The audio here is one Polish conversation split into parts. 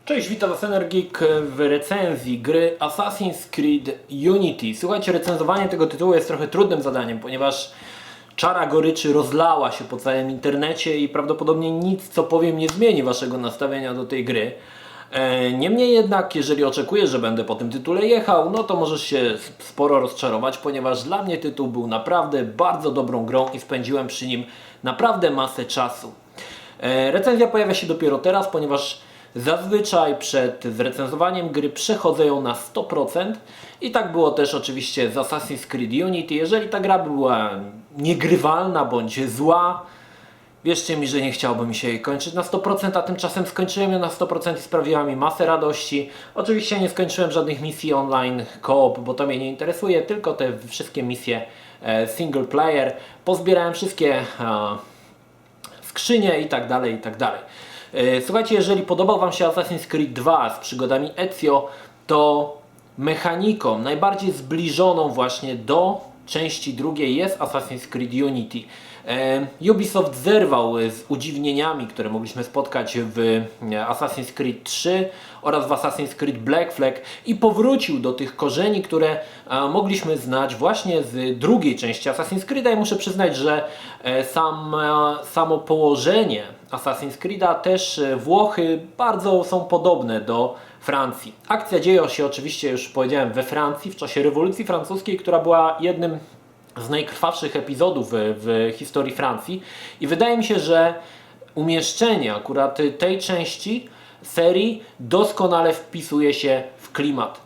Cześć, witam Was Energik w recenzji gry Assassin's Creed Unity. Słuchajcie, recenzowanie tego tytułu jest trochę trudnym zadaniem, ponieważ czara goryczy rozlała się po całym internecie i prawdopodobnie nic, co powiem, nie zmieni Waszego nastawienia do tej gry. Niemniej jednak, jeżeli oczekujesz, że będę po tym tytule jechał, no to możesz się sporo rozczarować, ponieważ dla mnie tytuł był naprawdę bardzo dobrą grą i spędziłem przy nim naprawdę masę czasu. Recenzja pojawia się dopiero teraz, ponieważ zazwyczaj przed zrecenzowaniem gry przechodzę ją na 100% i tak było też oczywiście z Assassin's Creed Unity. Jeżeli ta gra była niegrywalna bądź zła, wierzcie mi, że nie chciałoby mi się jej kończyć na 100%, a tymczasem skończyłem ją na 100% i sprawiła mi masę radości. Oczywiście nie skończyłem żadnych misji online co-op, bo to mnie nie interesuje, tylko te wszystkie misje single player. Pozbierałem wszystkie skrzynie i tak dalej, i tak dalej. Słuchajcie, jeżeli podobał Wam się Assassin's Creed 2 z przygodami Ezio, to mechaniką najbardziej zbliżoną właśnie do części drugiej jest Assassin's Creed Unity. Ubisoft zerwał z udziwnieniami, które mogliśmy spotkać w Assassin's Creed 3 oraz w Assassin's Creed Black Flag i powrócił do tych korzeni, które mogliśmy znać właśnie z drugiej części Assassin's Creed'a i muszę przyznać, że samo położenie Assassin's Creed'a też Włochy bardzo są podobne do Francji. Akcja dzieje się oczywiście, już powiedziałem, we Francji w czasie rewolucji francuskiej, która była jednym z najkrwawszych epizodów w historii Francji i wydaje mi się, że umieszczenie akurat tej części serii doskonale wpisuje się w klimat.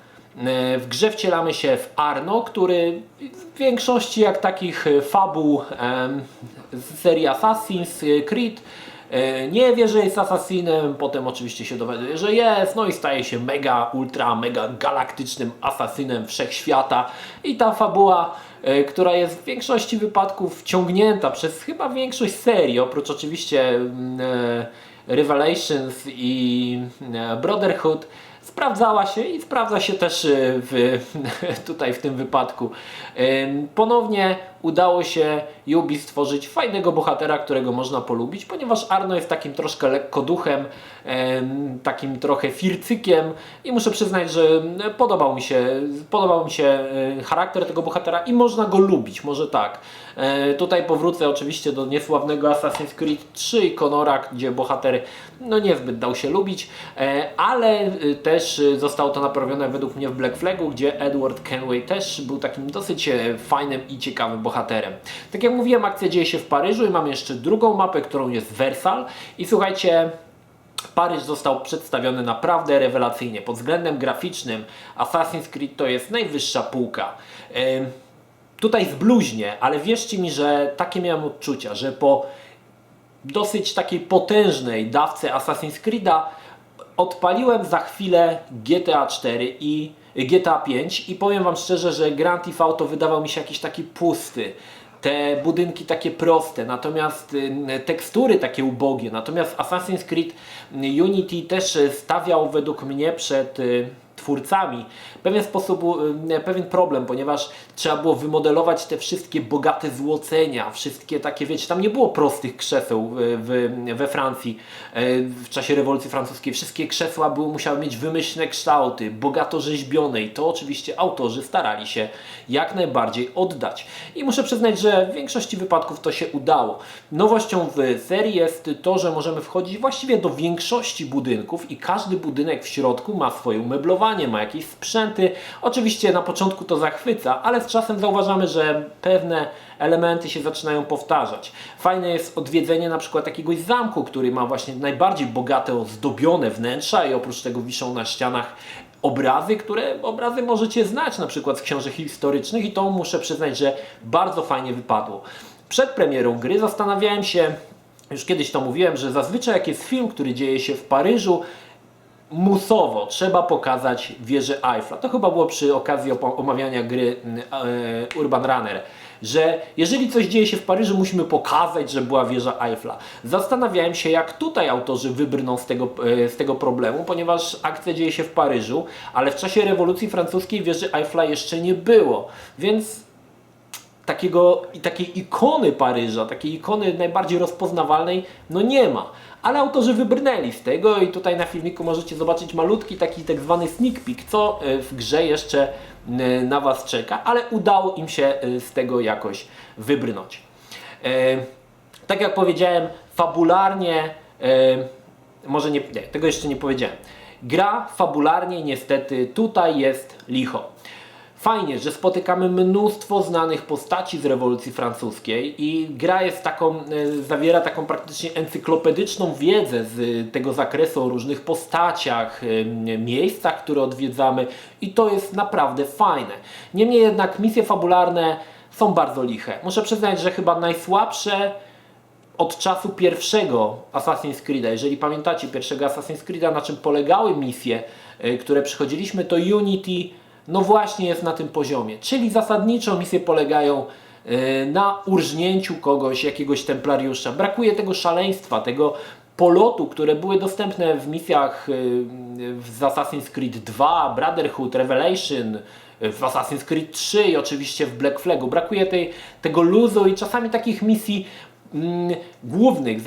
W grze wcielamy się w Arno, który w większości jak takich fabuł z serii Assassin's Creed nie wie, że jest asasinem, potem oczywiście się dowiaduje, że jest, no i staje się mega, ultra, mega galaktycznym asasynem wszechświata i ta fabuła, która jest w większości wypadków ciągnięta przez chyba większość serii, oprócz oczywiście Revelations i Brotherhood, sprawdzała się i sprawdza się też tutaj w tym wypadku. Ponownie udało się Ubi stworzyć fajnego bohatera, którego można polubić, ponieważ Arno jest takim troszkę lekkoduchem, takim trochę fircykiem i muszę przyznać, że podobał mi się charakter tego bohatera i można go lubić, może tak. Tutaj powrócę oczywiście do niesławnego Assassin's Creed 3 i Connora, gdzie bohater no niezbyt dał się lubić, ale też zostało to naprawione według mnie w Black Flagu, gdzie Edward Kenway też był takim dosyć fajnym i ciekawym bohaterem. Tak jak mówiłem, akcja dzieje się w Paryżu i mam jeszcze drugą mapę, którą jest Wersal i słuchajcie, Paryż został przedstawiony naprawdę rewelacyjnie. Pod względem graficznym Assassin's Creed to jest najwyższa półka. Tutaj zbluźnie, ale wierzcie mi, że takie miałem odczucia, że po dosyć takiej potężnej dawce Assassin's Creed'a odpaliłem za chwilę GTA 4 i GTA 5 i powiem Wam szczerze, że Grand Theft Auto wydawał mi się jakiś taki pusty. Te budynki takie proste, natomiast tekstury takie ubogie. Natomiast Assassin's Creed Unity też stawiał według mnie przed twórcami pewien problem, ponieważ trzeba było wymodelować te wszystkie bogate złocenia, wszystkie takie, wiecie, tam nie było prostych krzeseł we Francji w czasie rewolucji francuskiej. Wszystkie krzesła musiały mieć wymyślne kształty, bogato rzeźbione i to oczywiście autorzy starali się jak najbardziej oddać. I muszę przyznać, że w większości wypadków to się udało. Nowością w serii jest to, że możemy wchodzić właściwie do większości budynków i każdy budynek w środku ma swoje umeblowanie, ma jakieś sprzęty. Oczywiście na początku to zachwyca, ale z czasem zauważamy, że pewne elementy się zaczynają powtarzać. Fajne jest odwiedzenie na przykład jakiegoś zamku, który ma właśnie najbardziej bogate ozdobione wnętrza i oprócz tego wiszą na ścianach obrazy, które możecie znać na przykład z książek historycznych i to muszę przyznać, że bardzo fajnie wypadło. Przed premierą gry zastanawiałem się, już kiedyś to mówiłem, że zazwyczaj jak jest film, który dzieje się w Paryżu, musowo trzeba pokazać wieżę Eiffla. To chyba było przy okazji omawiania gry Urban Runner, że jeżeli coś dzieje się w Paryżu, musimy pokazać, że była wieża Eiffla. Zastanawiałem się, jak tutaj autorzy wybrną z tego problemu, ponieważ akcja dzieje się w Paryżu, ale w czasie rewolucji francuskiej wieży Eiffla jeszcze nie było. Więc takiej ikony Paryża, takiej ikony najbardziej rozpoznawalnej, no nie ma. Ale autorzy wybrnęli z tego i tutaj na filmiku możecie zobaczyć malutki taki tak zwany sneak peek, co w grze jeszcze na Was czeka, ale udało im się z tego jakoś wybrnąć. Tak jak powiedziałem, fabularnie, może nie, tego jeszcze nie powiedziałem. Gra fabularnie niestety tutaj jest licho. Fajnie, że spotykamy mnóstwo znanych postaci z rewolucji francuskiej i gra jest zawiera taką praktycznie encyklopedyczną wiedzę z tego zakresu o różnych postaciach, miejscach, które odwiedzamy i to jest naprawdę fajne. Niemniej jednak misje fabularne są bardzo liche. Muszę przyznać, że chyba najsłabsze od czasu pierwszego Assassin's Creed'a, jeżeli pamiętacie pierwszego Assassin's Creed'a, na czym polegały misje, które przychodziliśmy, to Unity no właśnie jest na tym poziomie. Czyli zasadniczo misje polegają na urżnięciu kogoś, jakiegoś templariusza. Brakuje tego szaleństwa, tego polotu, które były dostępne w misjach w Assassin's Creed 2, Brotherhood, Revelation, w Assassin's Creed 3 i oczywiście w Black Flagu. Brakuje tego luzu i czasami takich misji głównych,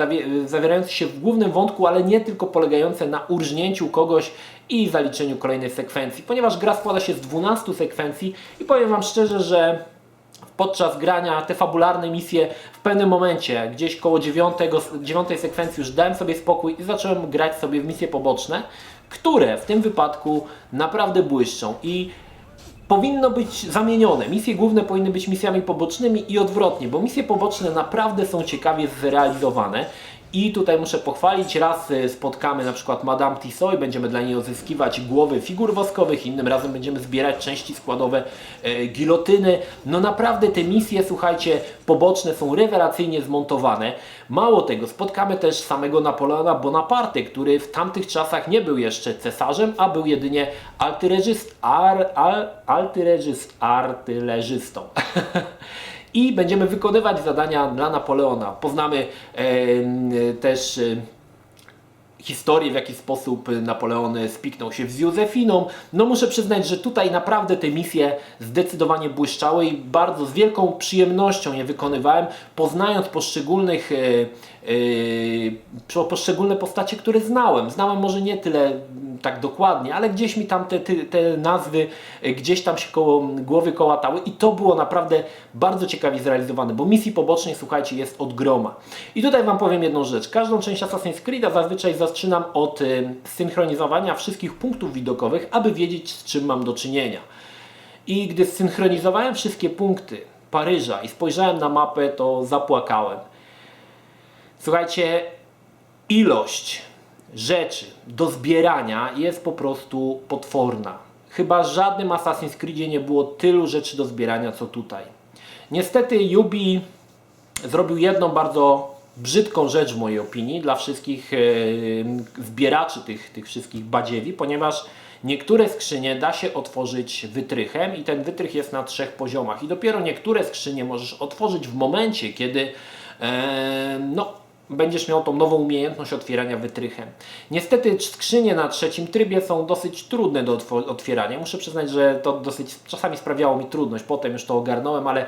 zawierających się w głównym wątku, ale nie tylko polegające na urżnięciu kogoś i zaliczeniu kolejnej sekwencji. Ponieważ gra składa się z 12 sekwencji i powiem Wam szczerze, że podczas grania te fabularne misje w pewnym momencie, gdzieś koło 9 sekwencji już dałem sobie spokój i zacząłem grać sobie w misje poboczne, które w tym wypadku naprawdę błyszczą i powinno być zamienione. Misje główne powinny być misjami pobocznymi i odwrotnie, bo misje poboczne naprawdę są ciekawie zrealizowane. I tutaj muszę pochwalić, raz spotkamy na przykład Madame Tissot i będziemy dla niej odzyskiwać głowy figur woskowych, innym razem będziemy zbierać części składowe gilotyny. No naprawdę te misje, słuchajcie, poboczne są rewelacyjnie zmontowane. Mało tego, spotkamy też samego Napoleona Bonaparte, który w tamtych czasach nie był jeszcze cesarzem, a był jedynie artylerzystą. I będziemy wykonywać zadania dla Napoleona. Poznamy też historię, w jaki sposób Napoleon spiknął się z Józefiną. No muszę przyznać, że tutaj naprawdę te misje zdecydowanie błyszczały i bardzo z wielką przyjemnością je wykonywałem, poznając poszczególne postacie, które znałem. Znałem może nie tyle tak dokładnie, ale gdzieś mi tam te nazwy gdzieś tam się koło głowy kołatały i to było naprawdę bardzo ciekawie zrealizowane, bo misji pobocznej, słuchajcie, jest od groma. I tutaj Wam powiem jedną rzecz. Każdą część Assassin's Creed'a zazwyczaj zaczynam od synchronizowania wszystkich punktów widokowych, aby wiedzieć, z czym mam do czynienia. I gdy zsynchronizowałem wszystkie punkty Paryża i spojrzałem na mapę, to zapłakałem. Słuchajcie, ilość rzeczy do zbierania jest po prostu potworna. Chyba w żadnym Assassin's Creedzie nie było tylu rzeczy do zbierania, co tutaj. Niestety Ubi zrobił jedną bardzo brzydką rzecz w mojej opinii dla wszystkich zbieraczy tych wszystkich badziewi, ponieważ niektóre skrzynie da się otworzyć wytrychem i ten wytrych jest na 3 poziomach. I dopiero niektóre skrzynie możesz otworzyć w momencie, kiedy będziesz miał tą nową umiejętność otwierania wytrychem. Niestety skrzynie na 3. trybie są dosyć trudne do otwierania. Muszę przyznać, że to dosyć czasami sprawiało mi trudność. Potem już to ogarnąłem, ale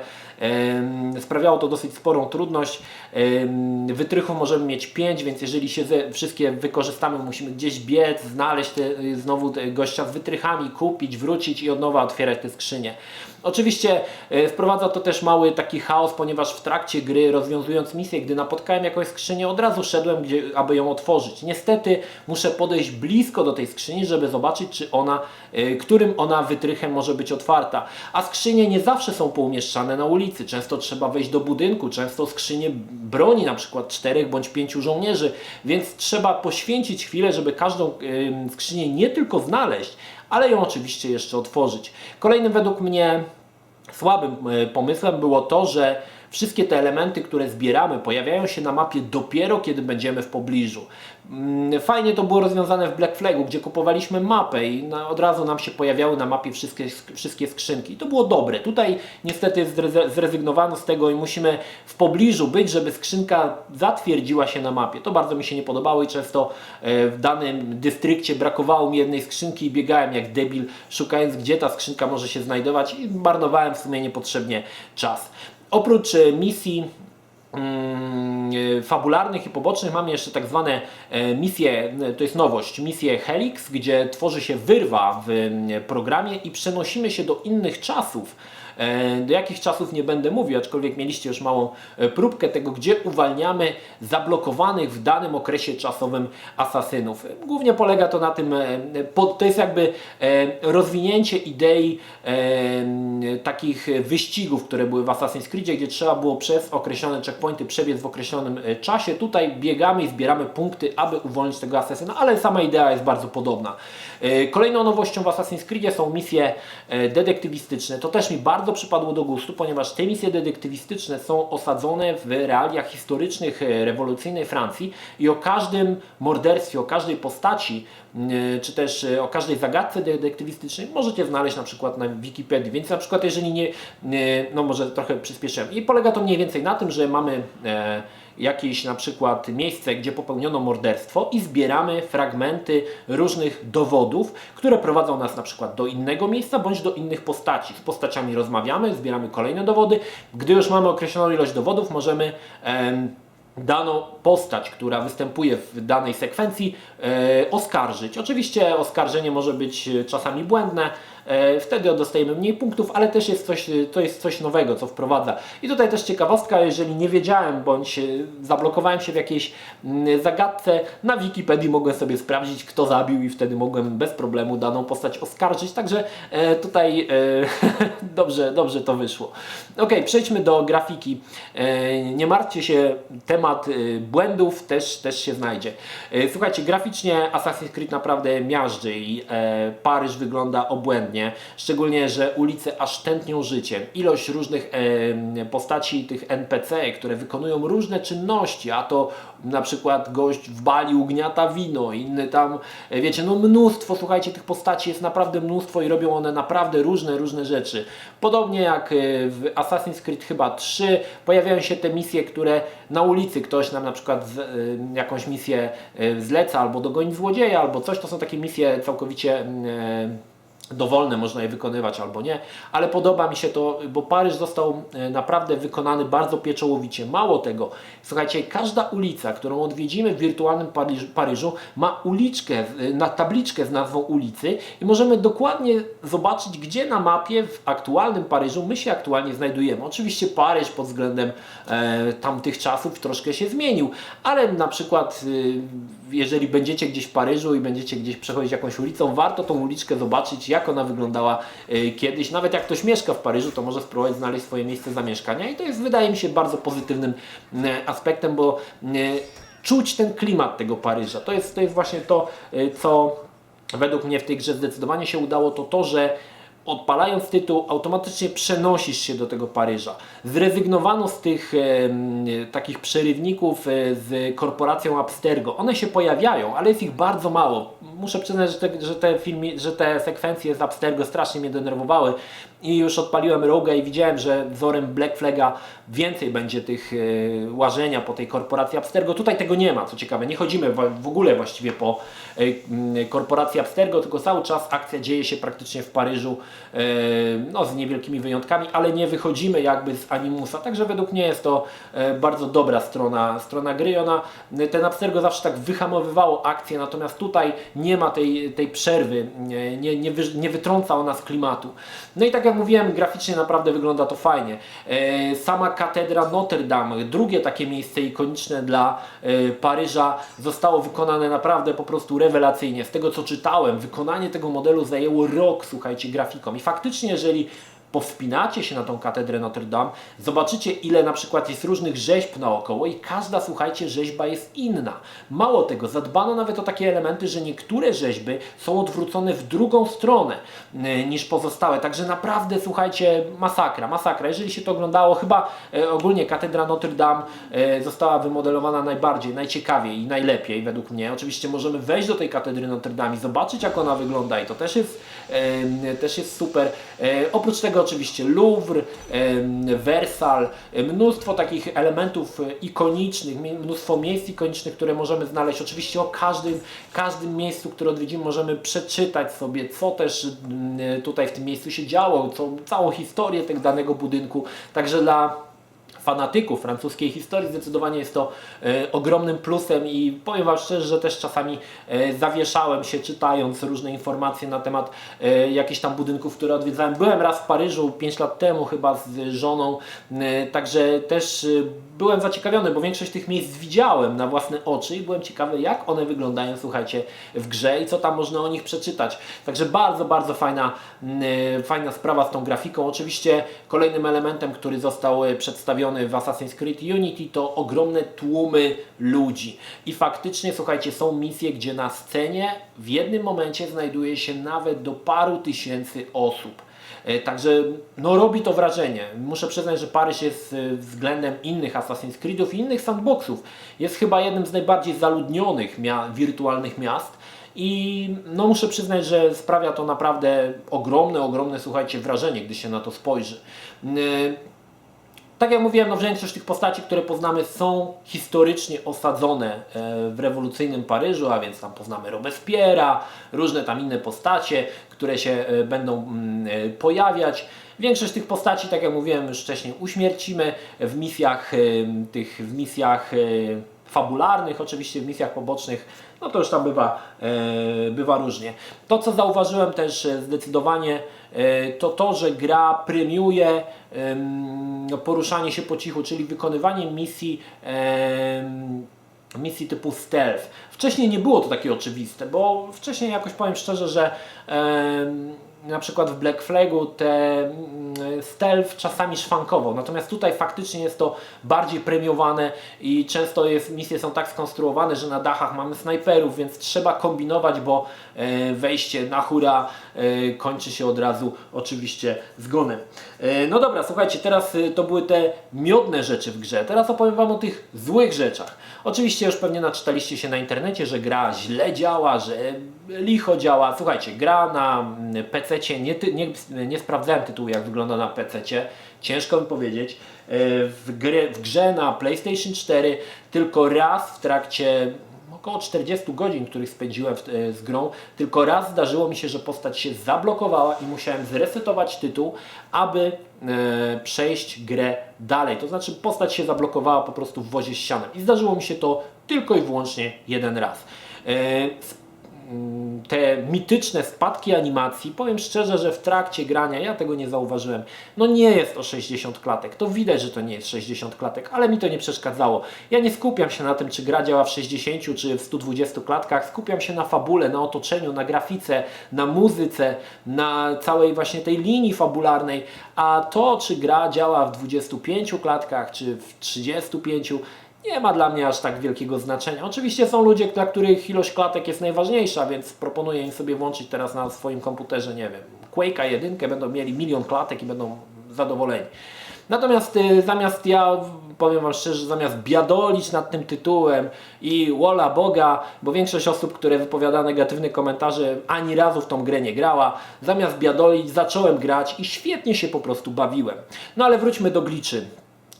sprawiało to dosyć sporą trudność. Wytrychów możemy mieć 5, więc jeżeli się wszystkie wykorzystamy, musimy gdzieś biec, znaleźć znowu gościa z wytrychami, kupić, wrócić i od nowa otwierać te skrzynie. Oczywiście wprowadza to też mały taki chaos, ponieważ w trakcie gry, rozwiązując misję, gdy napotkałem jakąś skrzynię, od razu szedłem, aby ją otworzyć. Niestety muszę podejść blisko do tej skrzyni, żeby zobaczyć, którym ona wytrychem może być otwarta. A skrzynie nie zawsze są poumieszczane na ulicy. Często trzeba wejść do budynku, często skrzynie broni na przykład 4 bądź 5 żołnierzy, więc trzeba poświęcić chwilę, żeby każdą skrzynię nie tylko znaleźć, ale ją oczywiście jeszcze otworzyć. Kolejnym według mnie słabym pomysłem było to, że wszystkie te elementy, które zbieramy, pojawiają się na mapie dopiero kiedy będziemy w pobliżu. Fajnie to było rozwiązane w Black Flagu, gdzie kupowaliśmy mapę i od razu nam się pojawiały na mapie wszystkie skrzynki. To było dobre. Tutaj niestety zrezygnowano z tego i musimy w pobliżu być, żeby skrzynka zatwierdziła się na mapie. To bardzo mi się nie podobało i często w danym dystrykcie brakowało mi jednej skrzynki i biegałem jak debil, szukając, gdzie ta skrzynka może się znajdować i marnowałem w sumie niepotrzebnie czas. Oprócz misji fabularnych i pobocznych mamy jeszcze tak zwane misje, to jest nowość, misje Helix, gdzie tworzy się wyrwa w programie i przenosimy się do innych czasów. Do jakich czasów nie będę mówił, aczkolwiek mieliście już małą próbkę tego, gdzie uwalniamy zablokowanych w danym okresie czasowym asasynów. Głównie polega to na tym, to jest jakby rozwinięcie idei takich wyścigów, które były w Assassin's Creedzie, gdzie trzeba było przez określone checkpointy przebiec w określonym czasie. Tutaj biegamy i zbieramy punkty, aby uwolnić tego asasyna, ale sama idea jest bardzo podobna. Kolejną nowością w Assassin's Creedzie są misje detektywistyczne. To też mi bardzo przypadło do gustu, ponieważ te misje detektywistyczne są osadzone w realiach historycznych rewolucyjnej Francji i o każdym morderstwie, o każdej postaci, czy też o każdej zagadce detektywistycznej możecie znaleźć na przykład na Wikipedii. Więc na przykład jeżeli nie, no może trochę przyspieszyłem. I polega to mniej więcej na tym, że mamy jakieś na przykład miejsce, gdzie popełniono morderstwo i zbieramy fragmenty różnych dowodów, które prowadzą nas na przykład do innego miejsca bądź do innych postaci. Z postaciami rozmawiamy, zbieramy kolejne dowody. Gdy już mamy określoną ilość dowodów, możemy daną postać, która występuje w danej sekwencji, oskarżyć. Oczywiście oskarżenie może być czasami błędne, wtedy dostajemy mniej punktów, ale też jest to jest coś nowego, co wprowadza. I tutaj też ciekawostka, jeżeli nie wiedziałem, bądź zablokowałem się w jakiejś zagadce, na Wikipedii mogłem sobie sprawdzić, kto zabił i wtedy mogłem bez problemu daną postać oskarżyć, także tutaj dobrze to wyszło. Ok, przejdźmy do grafiki. Nie martwcie się, temat błędów też się znajdzie. Słuchajcie, graficznie Assassin's Creed naprawdę miażdży i Paryż wygląda obłędnie. Szczególnie, że ulice aż tętnią życiem. Ilość różnych postaci tych NPC, które wykonują różne czynności, a to na przykład gość w bali ugniata wino, inny tam, wiecie, no mnóstwo, słuchajcie, tych postaci jest naprawdę mnóstwo i robią one naprawdę różne rzeczy. Podobnie jak w Assassin's Creed chyba 3 pojawiają się te misje, które na ulicy ktoś nam na przykład jakąś misję zleca, albo dogoni złodzieja, albo coś, to są takie misje całkowicie dowolne, można je wykonywać albo nie, ale podoba mi się to, bo Paryż został naprawdę wykonany bardzo pieczołowicie. Mało tego, słuchajcie, każda ulica, którą odwiedzimy w wirtualnym Paryżu, ma uliczkę, tabliczkę z nazwą ulicy i możemy dokładnie zobaczyć, gdzie na mapie w aktualnym Paryżu my się aktualnie znajdujemy. Oczywiście Paryż pod względem tamtych czasów troszkę się zmienił, ale na przykład jeżeli będziecie gdzieś w Paryżu i będziecie gdzieś przechodzić jakąś ulicą, warto tą uliczkę zobaczyć, jak ona wyglądała kiedyś. Nawet jak ktoś mieszka w Paryżu, to może spróbować znaleźć swoje miejsce zamieszkania i to jest, wydaje mi się, bardzo pozytywnym aspektem, bo czuć ten klimat tego Paryża. To jest właśnie to, co według mnie w tej grze zdecydowanie się udało, to, że odpalając tytuł, automatycznie przenosisz się do tego Paryża. Zrezygnowano z tych takich przerywników z korporacją Abstergo. One się pojawiają, ale jest ich bardzo mało. Muszę przyznać, że te sekwencje z Abstergo strasznie mnie denerwowały i już odpaliłem Rogue'a i widziałem, że wzorem Black Flaga więcej będzie tych łażenia po tej korporacji Abstergo. Tutaj tego nie ma, co ciekawe. Nie chodzimy w ogóle właściwie po korporacji Abstergo, tylko cały czas akcja dzieje się praktycznie w Paryżu, no z niewielkimi wyjątkami, ale nie wychodzimy jakby z Animusa, także według mnie jest to bardzo dobra strona gry. Ten Abstergo zawsze tak wyhamowywało akcję, natomiast tutaj nie ma tej przerwy, nie wytrąca ona z klimatu. No i tak jak mówiłem, graficznie naprawdę wygląda to fajnie. Sama katedra Notre Dame, drugie takie miejsce ikoniczne dla Paryża, zostało wykonane naprawdę po prostu rewelacyjnie. Z tego co czytałem, wykonanie tego modelu zajęło rok, słuchajcie, grafikom. I faktycznie, jeżeli powspinacie się na tą katedrę Notre Dame, zobaczycie, ile na przykład jest różnych rzeźb naokoło i każda, słuchajcie, rzeźba jest inna. Mało tego, zadbano nawet o takie elementy, że niektóre rzeźby są odwrócone w drugą stronę niż pozostałe. Także naprawdę, słuchajcie, masakra. Jeżeli się to oglądało, chyba ogólnie katedra Notre Dame została wymodelowana najciekawiej i najlepiej według mnie. Oczywiście możemy wejść do tej katedry Notre Dame i zobaczyć, jak ona wygląda i to też jest super. Oprócz tego oczywiście Louvre, Wersalles, mnóstwo takich elementów ikonicznych, mnóstwo miejsc ikonicznych, które możemy znaleźć. Oczywiście o każdym miejscu, które odwiedzimy, możemy przeczytać sobie, co też tutaj w tym miejscu się działo, całą historię tego danego budynku. Także dla fanatyków francuskiej historii zdecydowanie jest to ogromnym plusem i powiem Wam szczerze, że też czasami zawieszałem się czytając różne informacje na temat jakichś tam budynków, które odwiedzałem. Byłem raz w Paryżu 5 lat temu chyba z żoną, także też byłem zaciekawiony, bo większość tych miejsc widziałem na własne oczy i byłem ciekawy, jak one wyglądają, słuchajcie, w grze i co tam można o nich przeczytać. Także bardzo, bardzo fajna sprawa z tą grafiką. Oczywiście kolejnym elementem, który został przedstawiony w Assassin's Creed Unity, to ogromne tłumy ludzi. I faktycznie, słuchajcie, są misje, gdzie na scenie w jednym momencie znajduje się nawet do paru tysięcy osób. Także no, robi to wrażenie. Muszę przyznać, że Paryż jest względem innych Assassin's Creedów i innych sandboxów jest chyba jednym z najbardziej zaludnionych wirtualnych miast. I no, muszę przyznać, że sprawia to naprawdę ogromne, słuchajcie, wrażenie, gdy się na to spojrzy. Tak jak mówiłem, no, większość tych postaci, które poznamy, są historycznie osadzone w rewolucyjnym Paryżu, a więc tam poznamy Robespierre'a, różne tam inne postacie, które się będą pojawiać. Większość tych postaci, tak jak mówiłem już wcześniej, uśmiercimy w misjach fabularnych, oczywiście w misjach pobocznych, no to już tam bywa różnie. To, co zauważyłem też zdecydowanie, to, że gra premiuje poruszanie się po cichu, czyli wykonywanie misji typu stealth. Wcześniej nie było to takie oczywiste, bo wcześniej jakoś powiem szczerze, że na przykład w Black Flagu stealth czasami szwankował, natomiast tutaj faktycznie jest to bardziej premiowane i często misje są tak skonstruowane, że na dachach mamy snajperów, więc trzeba kombinować, bo wejście na hura kończy się od razu oczywiście zgonem. No dobra, słuchajcie, teraz to były te miodne rzeczy w grze, teraz opowiem Wam o tych złych rzeczach. Oczywiście już pewnie naczytaliście się na internecie, że gra źle działa, że licho działa. Słuchajcie, gra na PC-cie, nie sprawdzałem tytułu, jak wygląda na PC-cie, ciężko mi powiedzieć. W grze na PlayStation 4 tylko raz w trakcie około 40 godzin, których spędziłem z grą, tylko raz zdarzyło mi się, że postać się zablokowała i musiałem zresetować tytuł, aby przejść grę dalej. To znaczy postać się zablokowała po prostu w wozie z sianem. I zdarzyło mi się to tylko i wyłącznie jeden raz. Te mityczne spadki animacji, powiem szczerze, że w trakcie grania ja tego nie zauważyłem. No nie jest to 60 klatek, to widać, że to nie jest 60 klatek, ale mi to nie przeszkadzało. Ja nie skupiam się na tym, czy gra działa w 60 czy w 120 klatkach, skupiam się na fabule, na otoczeniu, na grafice, na muzyce, na całej właśnie tej linii fabularnej, a to, czy gra działa w 25 klatkach, czy w 35, nie ma dla mnie aż tak wielkiego znaczenia. Oczywiście są ludzie, dla których ilość klatek jest najważniejsza, więc proponuję im sobie włączyć teraz na swoim komputerze, nie wiem, Quake'a 1, będą mieli 1 000 000 klatek i będą zadowoleni. Natomiast ja powiem Wam szczerze, zamiast biadolić nad tym tytułem i wola Boga, bo większość osób, które wypowiada negatywne komentarze, ani razu w tą grę nie grała, zamiast biadolić zacząłem grać i świetnie się po prostu bawiłem. No ale wróćmy do glitchy.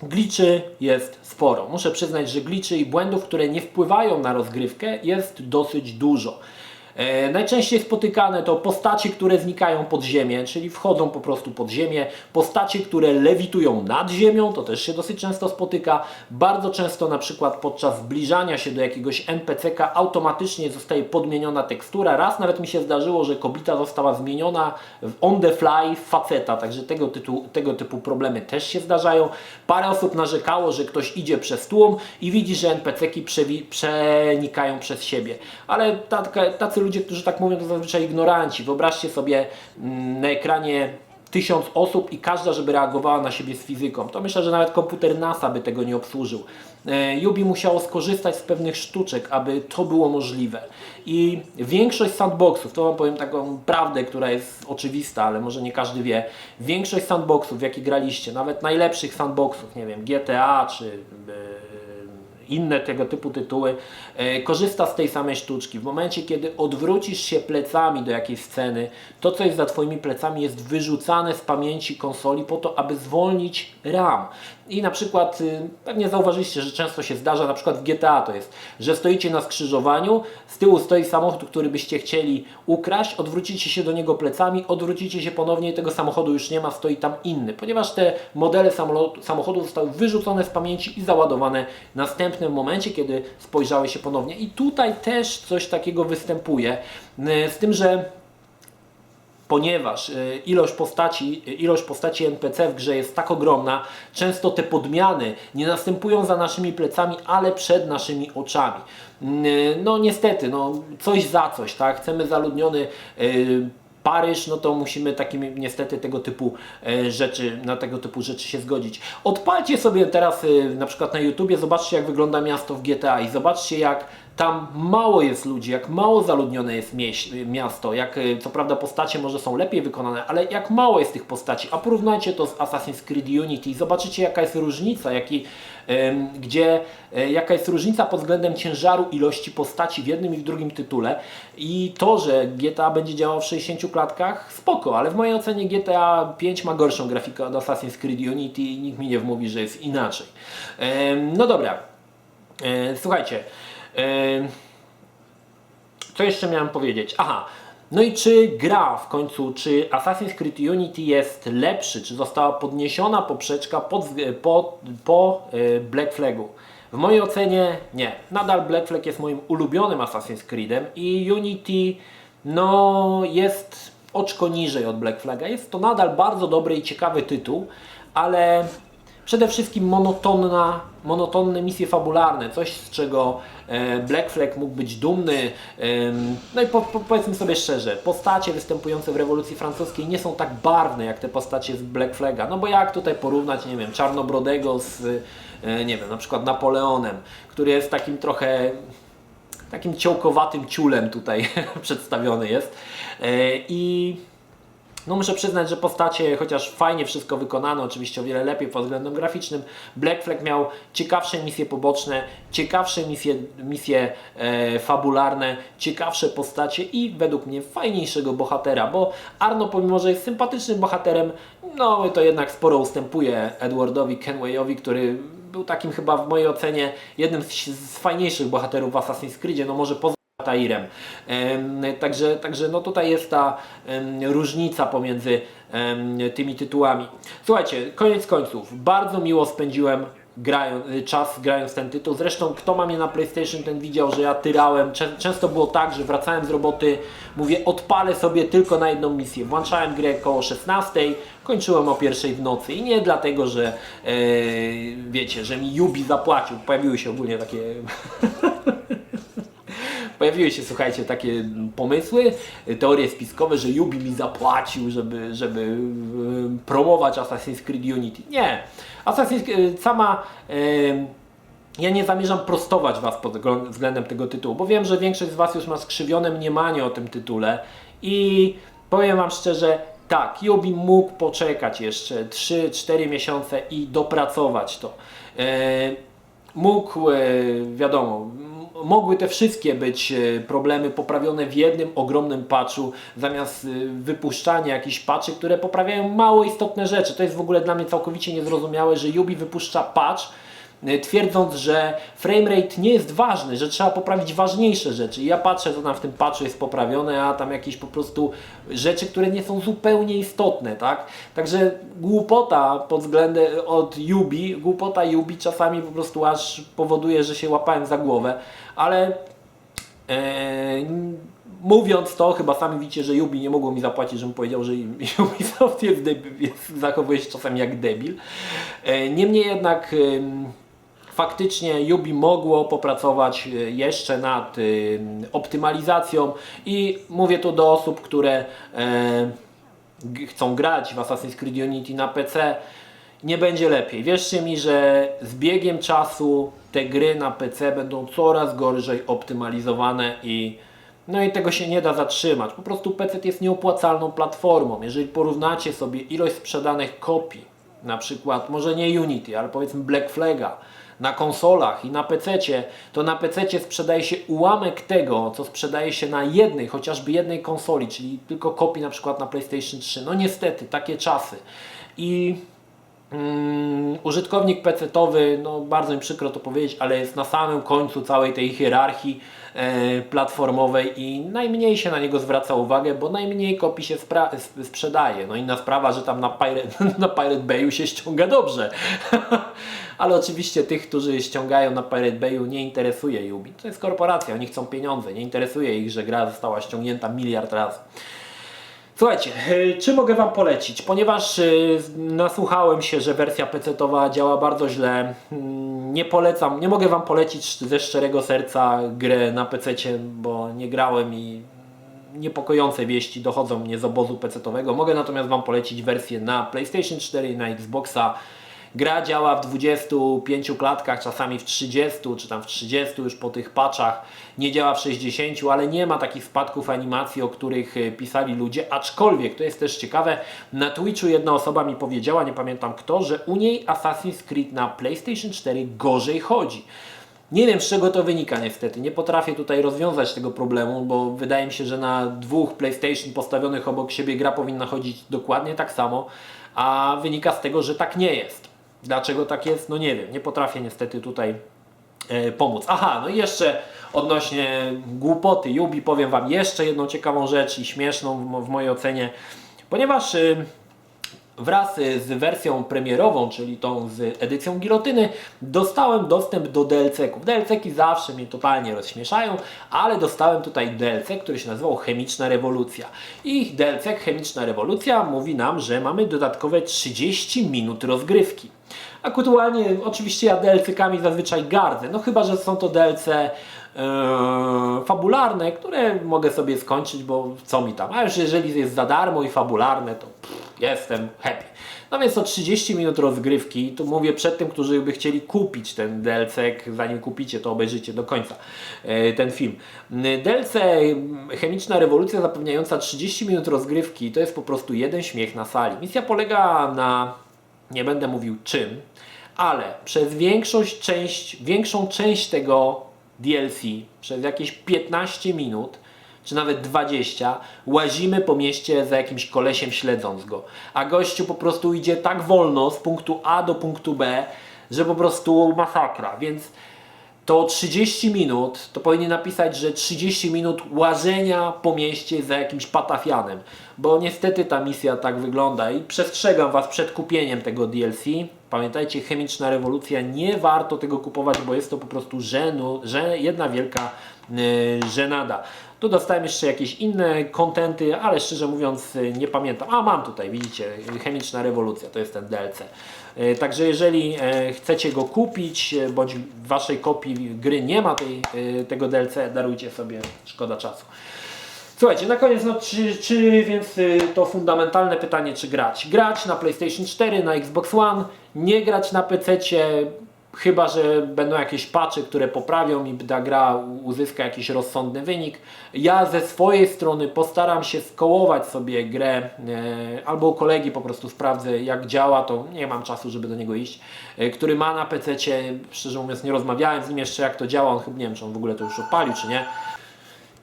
Glitchy jest sporo. Muszę przyznać, że glitchy i błędów, które nie wpływają na rozgrywkę, jest dosyć dużo. Najczęściej spotykane to postacie, które znikają pod ziemię, czyli wchodzą po prostu pod ziemię, postacie, które lewitują nad ziemią, to też się dosyć często spotyka. Bardzo często na przykład podczas zbliżania się do jakiegoś NPC-ka automatycznie zostaje podmieniona tekstura. Raz nawet mi się zdarzyło, że kobieta została zmieniona on the fly w faceta, także tego typu problemy też się zdarzają. Parę osób narzekało, że ktoś idzie przez tłum i widzi, że NPC-ki przenikają przez siebie, ale tacy ludzie, którzy tak mówią, to zazwyczaj ignoranci. Wyobraźcie sobie na ekranie 1000 osób i każda, żeby reagowała na siebie z fizyką. To myślę, że nawet komputer NASA by tego nie obsłużył. Yubi musiało skorzystać z pewnych sztuczek, aby to było możliwe. I większość sandboxów, to Wam powiem taką prawdę, która jest oczywista, ale może nie każdy wie. Większość sandboxów, w jakie graliście, nawet najlepszych sandboxów, nie wiem, GTA czy i inne tego typu tytuły, korzysta z tej samej sztuczki. W momencie, kiedy odwrócisz się plecami do jakiejś sceny, to co jest za Twoimi plecami jest wyrzucane z pamięci konsoli po to, aby zwolnić RAM. I na przykład pewnie zauważyliście, że często się zdarza, na przykład w GTA to jest, że stoicie na skrzyżowaniu, z tyłu stoi samochód, który byście chcieli ukraść, odwrócicie się do niego plecami, odwrócicie się ponownie i tego samochodu już nie ma, stoi tam inny, ponieważ te modele samochodów zostały wyrzucone z pamięci i załadowane w następnym momencie, kiedy spojrzały się ponownie. I tutaj też coś takiego występuje, z tym, że ponieważ ilość postaci NPC w grze jest tak ogromna, często te podmiany nie następują za naszymi plecami, ale przed naszymi oczami. No niestety, no coś za coś, tak? Chcemy zaludniony Paryż, no to musimy niestety na tego typu rzeczy się zgodzić. Odpalcie sobie teraz na przykład na YouTubie, zobaczcie jak wygląda miasto w GTA i zobaczcie jak tam mało jest ludzi, jak mało zaludnione jest miasto, jak co prawda postacie może są lepiej wykonane, ale jak mało jest tych postaci, a porównajcie to z Assassin's Creed Unity i zobaczycie jaka jest różnica, jaka jest różnica pod względem ciężaru ilości postaci w jednym i w drugim tytule i to, że GTA będzie działał w 60 klatkach, spoko, ale w mojej ocenie GTA 5 ma gorszą grafikę od Assassin's Creed Unity i nikt mi nie wmówi, że jest inaczej. No dobra, słuchajcie, co jeszcze miałem powiedzieć? Aha, no i czy gra w końcu, czy Assassin's Creed Unity jest lepszy, czy została podniesiona poprzeczka po Black Flagu? W mojej ocenie nie. Nadal Black Flag jest moim ulubionym Assassin's Creedem i Unity no jest oczko niżej od Black Flaga. Jest to nadal bardzo dobry i ciekawy tytuł, ale przede wszystkim monotonne misje fabularne, coś z czego Black Flag mógł być dumny. No i powiedzmy sobie szczerze, postacie występujące w rewolucji francuskiej nie są tak barwne jak te postacie z Black Flaga. No bo jak tutaj porównać, nie wiem, Czarnobrodego z, nie wiem, na przykład Napoleonem, który jest takim trochę takim ciołkowatym ciulem tutaj przedstawiony jest. I no muszę przyznać, że postacie, chociaż fajnie wszystko wykonane, oczywiście o wiele lepiej pod względem graficznym, Black Flag miał ciekawsze misje poboczne, ciekawsze misje fabularne, ciekawsze postacie i według mnie fajniejszego bohatera, bo Arno pomimo, że jest sympatycznym bohaterem, no to jednak sporo ustępuje Edwardowi Kenwayowi, który był takim chyba w mojej ocenie jednym z fajniejszych bohaterów w Assassin's Creedzie, no może poza Tairem. Także no tutaj jest ta różnica pomiędzy tymi tytułami. Słuchajcie, koniec końców, bardzo miło spędziłem czas grając ten tytuł. Zresztą kto ma mnie na PlayStation, ten widział, że ja tyrałem. Często było tak, że wracałem z roboty, mówię odpalę sobie tylko na jedną misję. Włączałem grę koło 16, kończyłem o 1 w nocy i nie dlatego, że wiecie, że mi Ubi zapłacił. Pojawiły się ogólnie takie Pojawiły się, słuchajcie, takie pomysły, teorie spiskowe, że Ubi mi zapłacił, żeby promować Assassin's Creed Unity. Nie. Ja nie zamierzam prostować Was pod względem tego tytułu, bo wiem, że większość z Was już ma skrzywione mniemanie o tym tytule i powiem Wam szczerze, tak, Ubi mógł poczekać jeszcze 3-4 miesiące i dopracować to. Wiadomo, mogły te wszystkie być problemy poprawione w jednym ogromnym patchu, zamiast wypuszczania jakichś patchy, które poprawiają mało istotne rzeczy. To jest w ogóle dla mnie całkowicie niezrozumiałe, że Ubi wypuszcza patch, twierdząc, że framerate nie jest ważny, że trzeba poprawić ważniejsze rzeczy. I ja patrzę, co tam w tym patchu jest poprawione, a tam jakieś po prostu rzeczy, które nie są zupełnie istotne, tak? Także głupota pod względem głupota Ubi czasami po prostu aż powoduje, że się łapałem za głowę, ale mówiąc to, chyba sami widzicie, że Ubi nie mogło mi zapłacić, żebym powiedział, że Ubisoft zachowuje się czasami jak debil. Niemniej jednak faktycznie Ubi mogło popracować jeszcze nad optymalizacją i mówię tu do osób, które chcą grać w Assassin's Creed Unity na PC. Nie będzie lepiej. Wierzcie mi, że z biegiem czasu te gry na PC będą coraz gorzej optymalizowane i tego się nie da zatrzymać. Po prostu PC jest nieopłacalną platformą. Jeżeli porównacie sobie ilość sprzedanych kopii, na przykład może nie Unity, ale powiedzmy Black Flaga na konsolach i na PC-cie, to na PC-cie sprzedaje się ułamek tego, co sprzedaje się na jednej, chociażby jednej konsoli, czyli tylko kopii na przykład na PlayStation 3. No niestety, takie czasy. I użytkownik PC-towy, no bardzo mi przykro to powiedzieć, ale jest na samym końcu całej tej hierarchii platformowej i najmniej się na niego zwraca uwagę, bo najmniej kopii się sprzedaje. No inna sprawa, że tam na Pirate Bayu się ściąga dobrze. Ale oczywiście tych, którzy ściągają na Pirate Bayu, nie interesuje Ubi. To jest korporacja, oni chcą pieniądze, nie interesuje ich, że gra została ściągnięta miliard razy. Słuchajcie, czy mogę Wam polecić? Ponieważ nasłuchałem się, że wersja PC-towa działa bardzo źle, nie polecam, nie mogę Wam polecić ze szczerego serca grę na PC-cie, bo nie grałem i niepokojące wieści dochodzą mnie z obozu PC-towego. Mogę natomiast Wam polecić wersję na PlayStation 4 i na Xboxa. Gra działa w 25 klatkach, czasami w 30, czy tam w 30 już po tych patchach. Nie działa w 60, ale nie ma takich spadków animacji, o których pisali ludzie. Aczkolwiek, to jest też ciekawe, na Twitchu jedna osoba mi powiedziała, nie pamiętam kto, że u niej Assassin's Creed na PlayStation 4 gorzej chodzi. Nie wiem, z czego to wynika niestety. Nie potrafię tutaj rozwiązać tego problemu, bo wydaje mi się, że na dwóch PlayStation postawionych obok siebie gra powinna chodzić dokładnie tak samo, a wynika z tego, że tak nie jest. Dlaczego tak jest? No nie wiem, nie potrafię niestety tutaj pomóc. Aha, no i jeszcze odnośnie głupoty Ubi powiem Wam jeszcze jedną ciekawą rzecz i śmieszną w mojej ocenie, ponieważ wraz z wersją premierową, czyli tą z edycją Gilotyny, dostałem dostęp do DLC-ków. DLC-ki zawsze mnie totalnie rozśmieszają, ale dostałem tutaj DLC, który się nazywał Chemiczna Rewolucja. I DLC Chemiczna Rewolucja mówi nam, że mamy dodatkowe 30 minut rozgrywki. Aktualnie oczywiście ja DLC-kami zazwyczaj gardzę, no chyba że są to DLC fabularne, które mogę sobie skończyć, bo co mi tam, a już jeżeli jest za darmo i fabularne, to jestem happy. No więc to 30 minut rozgrywki, tu mówię przed tym, którzy by chcieli kupić ten DLC, zanim kupicie, to obejrzyjcie do końca ten film. DLC Chemiczna Rewolucja zapewniająca 30 minut rozgrywki to jest po prostu jeden śmiech na sali. Misja polega na, nie będę mówił czym, ale przez większą część tego DLC, przez jakieś 15 minut, czy nawet 20, łazimy po mieście za jakimś kolesiem śledząc go. A gościu po prostu idzie tak wolno z punktu A do punktu B, że po prostu masakra. Więc to 30 minut, to powinien napisać, że 30 minut łażenia po mieście za jakimś patafianem. Bo niestety ta misja tak wygląda i przestrzegam Was przed kupieniem tego DLC. Pamiętajcie, Chemiczna Rewolucja, nie warto tego kupować, bo jest to po prostu jedna wielka żenada. Tu dostałem jeszcze jakieś inne kontenty, ale szczerze mówiąc nie pamiętam. A mam tutaj, widzicie, Chemiczna Rewolucja, to jest ten DLC. Także jeżeli chcecie go kupić, bądź w Waszej kopii gry nie ma tego DLC, darujcie sobie, szkoda czasu. Słuchajcie, na koniec, no, czy więc to fundamentalne pytanie, czy grać? Grać na PlayStation 4, na Xbox One, nie grać na PC-cie, chyba że będą jakieś patche, które poprawią i ta gra uzyska jakiś rozsądny wynik. Ja ze swojej strony postaram się skołować sobie grę, albo u kolegi po prostu sprawdzę jak działa, to nie mam czasu, żeby do niego iść, który ma na PC-cie, szczerze mówiąc nie rozmawiałem z nim jeszcze jak to działa, on chyba nie wiem czy on w ogóle to już odpalił czy nie.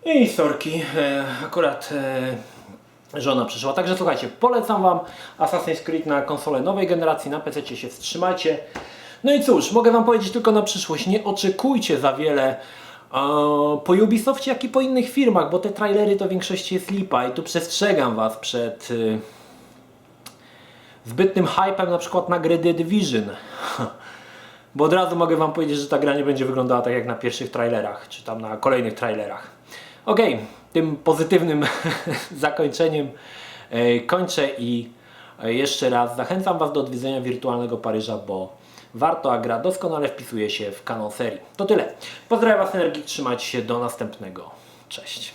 I sorki, akurat żona przyszła. Także słuchajcie, polecam Wam Assassin's Creed na konsolę nowej generacji, na PC się wstrzymajcie. No i cóż, mogę Wam powiedzieć tylko na przyszłość, nie oczekujcie za wiele po Ubisoftie, jak i po innych firmach, bo te trailery to w większości jest lipa i tu przestrzegam Was przed zbytnym hypem na przykład na grę The Division. Bo od razu mogę Wam powiedzieć, że ta gra nie będzie wyglądała tak jak na pierwszych trailerach, czy tam na kolejnych trailerach. Okej, tym pozytywnym zakończeniem kończę i jeszcze raz zachęcam Was do odwiedzenia Wirtualnego Paryża, bo warto, a gra doskonale wpisuje się w kanon serii. To tyle. Pozdrawiam Was, Energik, trzymajcie się, do następnego. Cześć.